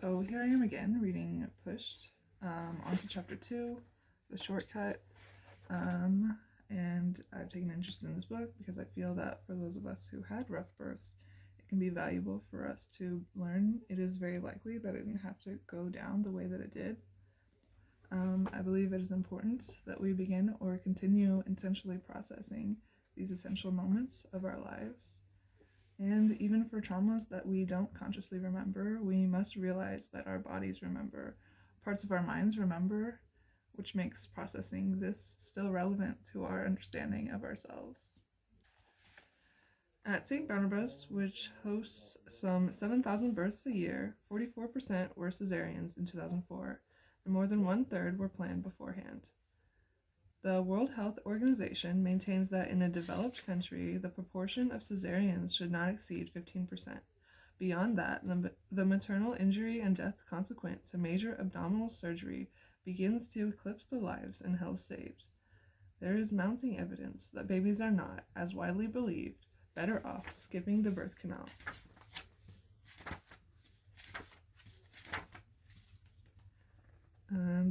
So here I am again reading Pushed, on to chapter 2, the shortcut, and I've taken an interest in this book because I feel that for those of us who had rough births, it can be valuable for us to learn. It is very likely that it didn't have to go down the way that it did. I believe it is important that we begin or continue intentionally processing these essential moments of our lives. And even for traumas that we don't consciously remember, we must realize that our bodies remember, parts of our minds remember, which makes processing this still relevant to our understanding of ourselves. At St. Barnabas, which hosts some 7,000 births a year, 44% were cesareans in 2004, and more than one-third were planned beforehand. The World Health Organization maintains that in a developed country, the proportion of cesareans should not exceed 15%. Beyond that, the maternal injury and death consequent to major abdominal surgery begins to eclipse the lives and health saved. There is mounting evidence that babies are not, as widely believed, better off skipping the birth canal.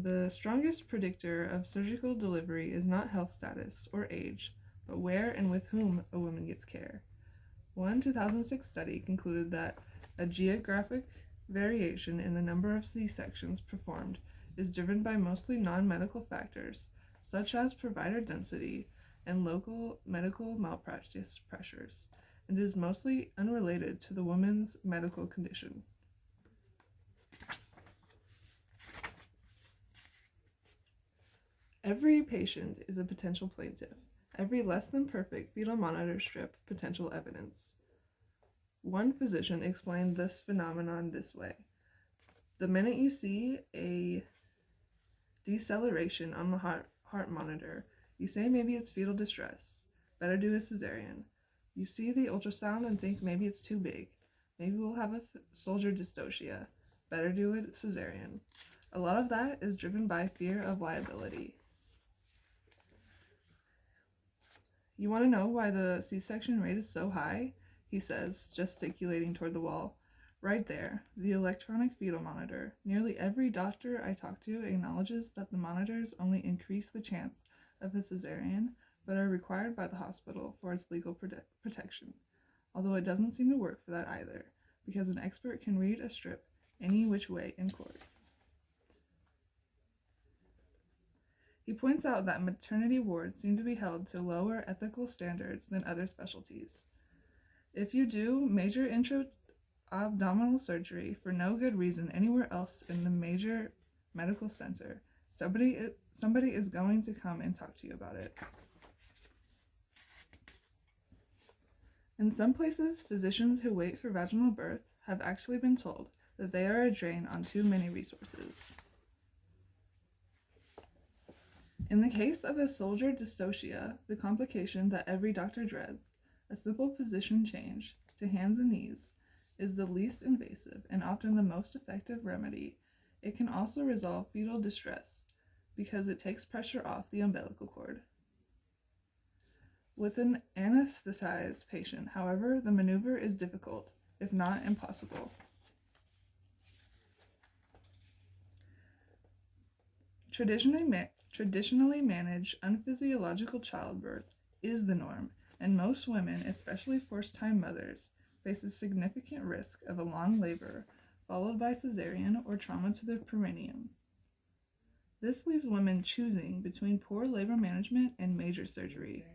The strongest predictor of surgical delivery is not health status or age, but where and with whom a woman gets care. One 2006 study concluded that a geographic variation in the number of C-sections performed is driven by mostly non-medical factors, such as provider density and local medical malpractice pressures, and is mostly unrelated to the woman's medical condition. Every patient is a potential plaintiff. Every less than perfect fetal monitor strip potential evidence. One physician explained this phenomenon this way. The minute you see a deceleration on the heart monitor, you say maybe it's fetal distress. Better do a cesarean. You see the ultrasound and think maybe it's too big. Maybe we'll have a soldier dystocia. Better do a cesarean. A lot of that is driven by fear of liability. You want to know why the C-section rate is so high? He says, gesticulating toward the wall. Right there, the electronic fetal monitor. Nearly every doctor I talk to acknowledges that the monitors only increase the chance of a cesarean, but are required by the hospital for its legal protection. Although it doesn't seem to work for that either, because an expert can read a strip any which way in court. He points out that maternity wards seem to be held to lower ethical standards than other specialties. If you do major intra-abdominal surgery for no good reason anywhere else in the major medical center, somebody is going to come and talk to you about it. In some places, physicians who wait for vaginal birth have actually been told that they are a drain on too many resources. In the case of a soldier dystocia, the complication that every doctor dreads, a simple position change to hands and knees, is the least invasive and often the most effective remedy. It can also resolve fetal distress because it takes pressure off the umbilical cord. With an anesthetized patient, however, the maneuver is difficult, if not impossible. Traditionally managed unphysiological childbirth is the norm, and most women, especially first-time mothers, face a significant risk of a long labor, followed by cesarean or trauma to the perineum. This leaves women choosing between poor labor management and major surgery.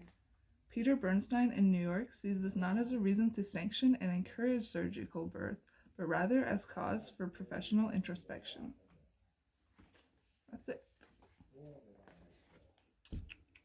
Peter Bernstein in New York sees this not as a reason to sanction and encourage surgical birth, but rather as cause for professional introspection. That's it.